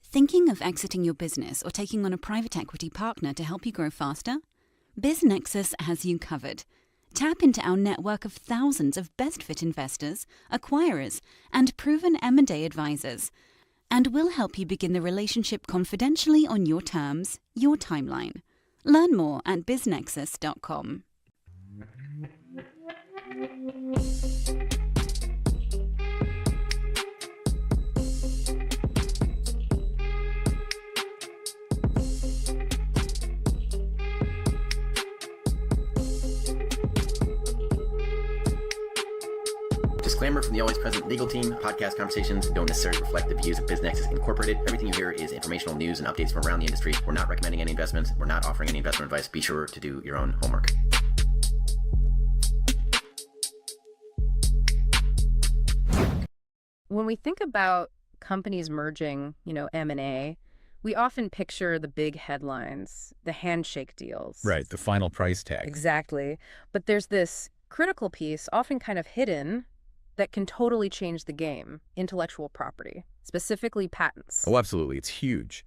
Thinking of exiting your business or taking on a private equity partner to help you grow faster? BizNexus has you covered. Tap into our network of thousands of best-fit investors, acquirers, and proven M&A advisors, and we'll help you begin the relationship confidentially on your terms, your timeline. Learn more at biznexus.com. Disclaimer from the Always Present legal team. Podcast conversations don't necessarily reflect the views of BizNexus Incorporated. Everything you hear is informational news and updates from around the industry. We're not recommending any investments. We're not offering any investment advice. Be sure to do your own homework. When we think about companies merging, M&A, we often picture the big headlines, the handshake deals. Right, the final price tag. Exactly. But there's this critical piece, often kind of hidden, that can totally change the game: intellectual property, specifically patents. Oh, absolutely. It's huge.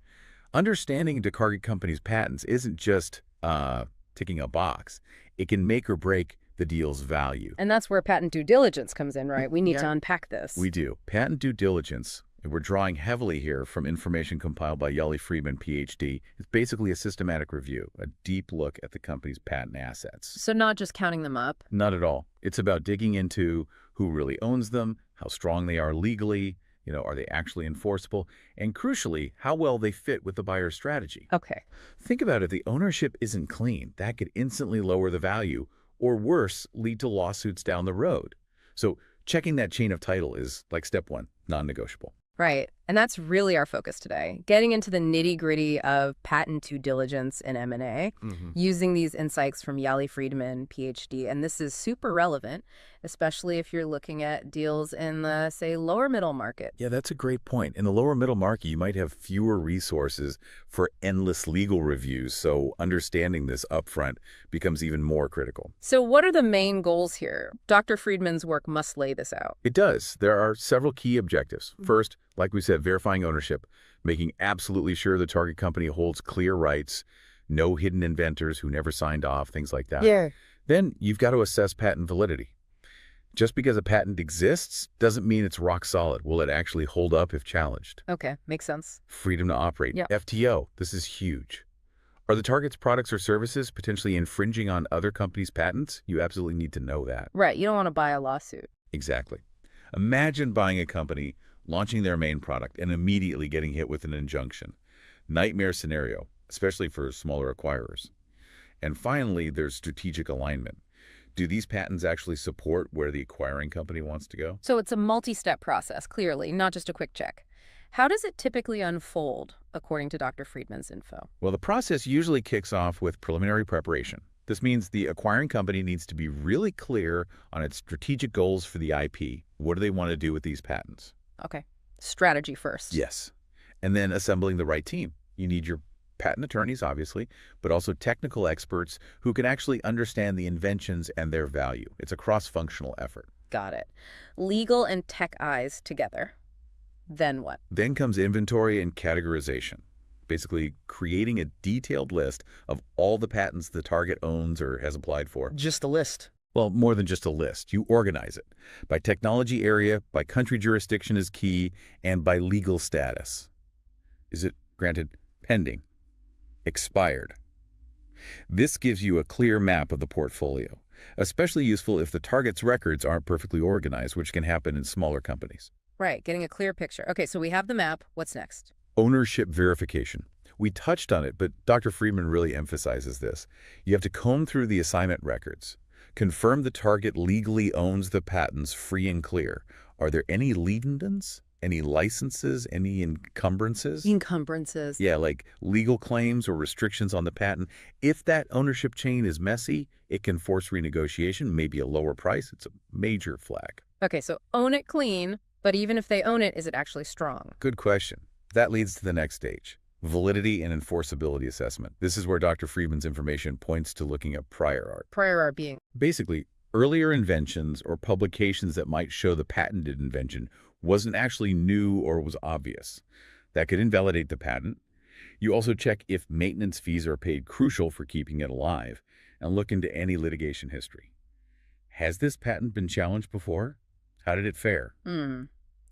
Understanding a target company's patents isn't just ticking a box. It can make or break the deal's value. And that's where patent due diligence comes in, right? We need to unpack this. We do. Patent due diligence, and we're drawing heavily here from information compiled by Yali Friedman PHD. It's basically a systematic review, a deep look at the company's patent assets. So not just counting them up? Not at all. It's about digging into who really owns them, how strong they are legally, are they actually enforceable, and crucially, how well they fit with the buyer's strategy. Okay. Think about it. If the ownership isn't clean, that could instantly lower the value, or worse, lead to lawsuits down the road. So checking that chain of title is like step one, non-negotiable. Right. And that's really our focus today, getting into the nitty-gritty of patent due diligence and M&A, using these insights from Yali Friedman PhD. And this is super relevant, especially if you're looking at deals in the, say, lower middle market. Yeah, that's a great point. In the lower middle market, you might have fewer resources for endless legal reviews, so understanding this upfront becomes even more critical. So what are the main goals here? Dr. Friedman's work must lay this out. It does. There are several key objectives. First, like we said, verifying ownership, making absolutely sure the target company holds clear rights, no hidden inventors who never signed off, things like that. Yeah. Then you've got to assess patent validity. Just because a patent exists doesn't mean it's rock solid. Will it actually hold up if challenged? Okay, makes sense. Freedom to operate. Yeah. FTO, this is huge. Are the target's products or services potentially infringing on other companies' patents? You absolutely need to know that. Right, you don't want to buy a lawsuit. Exactly. Imagine buying a company, launching their main product, and immediately getting hit with an injunction. Nightmare scenario, especially for smaller acquirers. And finally, there's strategic alignment. Do these patents actually support where the acquiring company wants to go? So it's a multi-step process, clearly, not just a quick check. How does it typically unfold, according to Dr. Friedman's info? Well, the process usually kicks off with preliminary preparation. This means the acquiring company needs to be really clear on its strategic goals for the IP. What do they want to do with these patents? Okay, strategy first. Yes. And then assembling the right team. You need your patent attorneys, obviously, but also technical experts who can actually understand the inventions and their value. It's a cross-functional effort. Got it. Legal and tech eyes together. Then what? Then comes inventory and categorization, basically creating a detailed list of all the patents the target owns or has applied for. Just a list. Well, more than just a list. You organize it by technology area, by country jurisdiction is key, and by legal status. Is it granted, pending, expired? This gives you a clear map of the portfolio, especially useful if the target's records aren't perfectly organized, which can happen in smaller companies. Right, getting a clear picture. Okay, so we have the map. What's next? Ownership verification. We touched on it, but Dr. Friedman really emphasizes this. You have to comb through the assignment records. Confirm the target legally owns the patents free and clear. Are there any litigants? Any licenses? Any encumbrances? Encumbrances. Yeah, like legal claims or restrictions on the patent. If that ownership chain is messy, it can force renegotiation, maybe a lower price. It's a major flag. Okay, so own it clean, but even if they own it, is it actually strong? Good question. That leads to the next stage. Validity and enforceability assessment. This is where Dr. Friedman's information points to looking at prior art. Prior art being? Basically, earlier inventions or publications that might show the patented invention wasn't actually new or was obvious. That could invalidate the patent. You also check if maintenance fees are paid, crucial for keeping it alive, and look into any litigation history. Has this patent been challenged before? How did it fare?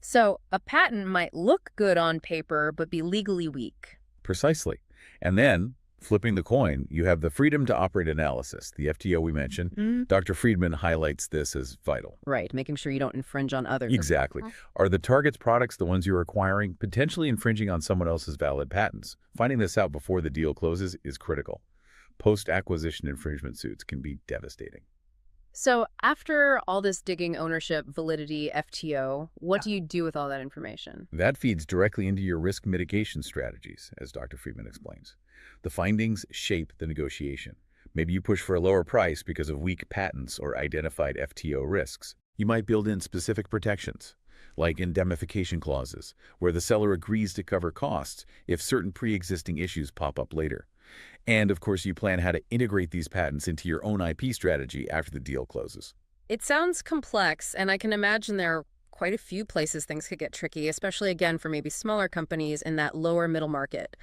So a patent might look good on paper but be legally weak. Precisely. And then, flipping the coin, you have the freedom to operate analysis, the FTO we mentioned. Dr. Friedman highlights this as vital. Right, making sure you don't infringe on others. Exactly. Are the target's products, the ones you're acquiring, potentially infringing on someone else's valid patents? Finding this out before the deal closes is critical. Post-acquisition infringement suits can be devastating. So after all this digging, ownership, validity, FTO, what do you do with all that information? That feeds directly into your risk mitigation strategies, as Dr. Friedman explains. The findings shape the negotiation. Maybe you push for a lower price because of weak patents or identified FTO risks. You might build in specific protections, like indemnification clauses, where the seller agrees to cover costs if certain pre-existing issues pop up later. And, of course, you plan how to integrate these patents into your own IP strategy after the deal closes. It sounds complex, and I can imagine there are quite a few places things could get tricky, especially, again, for maybe smaller companies in that lower middle market.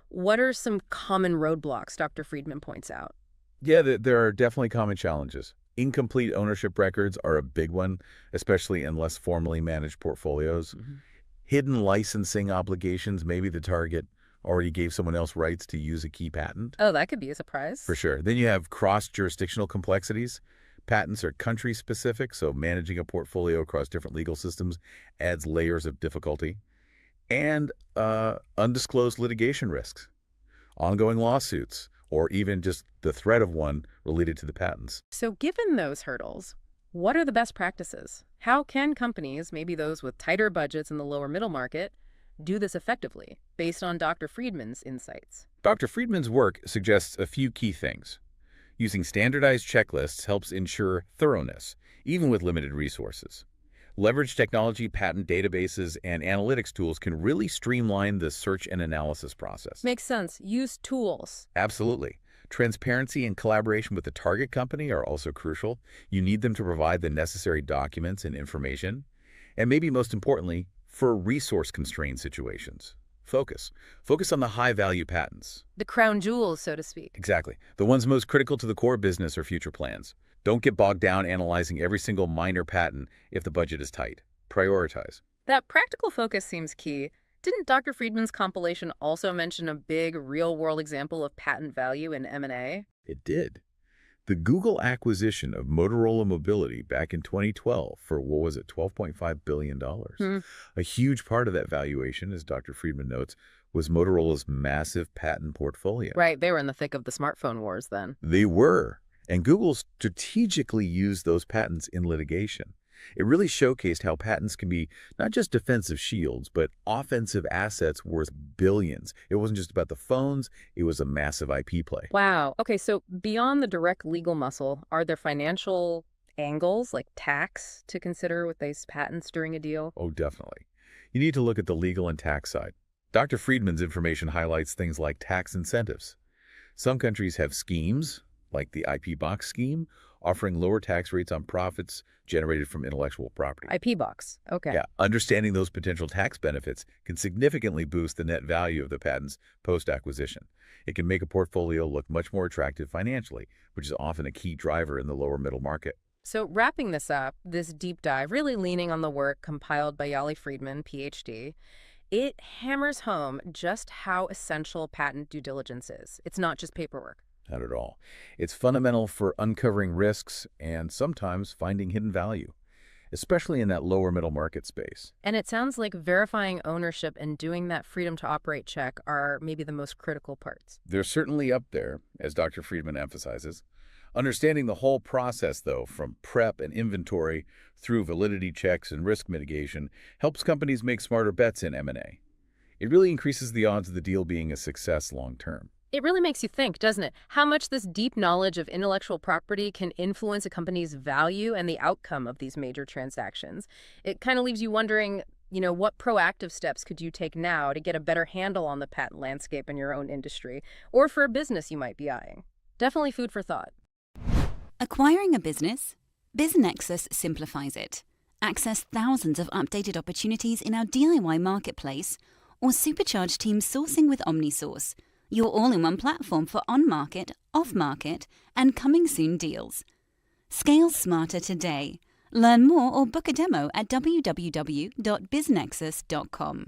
What are some common roadblocks Dr. Friedman points out? Yeah, there are definitely common challenges. Incomplete ownership records are a big one, especially in less formally managed portfolios. Hidden licensing obligations, maybe the target already gave someone else rights to use a key patent. Oh, that could be a surprise. For sure. Then you have cross-jurisdictional complexities. Patents are country-specific, so managing a portfolio across different legal systems adds layers of difficulty. And undisclosed litigation risks, ongoing lawsuits, or even just the threat of one related to the patents. So given those hurdles, what are the best practices? How can companies, maybe those with tighter budgets in the lower middle market, do this effectively, based on Dr. Friedman's insights? Dr. Friedman's work suggests a few key things. Using standardized checklists helps ensure thoroughness, even with limited resources. Leverage technology, patent databases, and analytics tools can really streamline the search and analysis process. Makes sense. Use tools. Absolutely. Transparency and collaboration with the target company are also crucial. You need them to provide the necessary documents and information. And maybe most importantly, for resource-constrained situations, focus. Focus on the high-value patents. The crown jewels, so to speak. Exactly. The ones most critical to the core business or future plans. Don't get bogged down analyzing every single minor patent if the budget is tight. Prioritize. That practical focus seems key. Didn't Dr. Friedman's compilation also mention a big real-world example of patent value in M&A? It did. The Google acquisition of Motorola Mobility back in 2012 for, what was it, $12.5 billion. A huge part of that valuation, as Dr. Friedman notes, was Motorola's massive patent portfolio. Right, they were in the thick of the smartphone wars then. They were. And Google strategically used those patents in litigation. It really showcased how patents can be not just defensive shields, but offensive assets worth billions. It wasn't just about the phones, it was a massive IP play. Wow. Okay, so beyond the direct legal muscle, are there financial angles like tax to consider with these patents during a deal? Oh, definitely. You need to look at the legal and tax side. Dr. Friedman's information highlights things like tax incentives. Some countries have schemes, like the IP box scheme, offering lower tax rates on profits generated from intellectual property. IP box. Okay. Yeah, understanding those potential tax benefits can significantly boost the net value of the patents post-acquisition. It can make a portfolio look much more attractive financially, which is often a key driver in the lower middle market. So wrapping this up, this deep dive, really leaning on the work compiled by Yali Friedman PHD, it hammers home just how essential patent due diligence is. It's not just paperwork. Not at all. It's fundamental for uncovering risks and sometimes finding hidden value, especially in that lower middle market space. And it sounds like verifying ownership and doing that freedom to operate check are maybe the most critical parts. They're certainly up there, as Dr. Friedman emphasizes. Understanding the whole process, though, from prep and inventory through validity checks and risk mitigation, helps companies make smarter bets in M&A. It really increases the odds of the deal being a success long term. It really makes you think, doesn't it? How much this deep knowledge of intellectual property can influence a company's value and the outcome of these major transactions. It kind of leaves you wondering, what proactive steps could you take now to get a better handle on the patent landscape in your own industry, or for a business you might be eyeing? Definitely food for thought. Acquiring a business? BizNexus simplifies it. Access thousands of updated opportunities in our DIY marketplace, or supercharge team sourcing with OmniSource, your all-in-one platform for on-market, off-market, and coming soon deals. Scale smarter today. Learn more or book a demo at www.biznexus.com.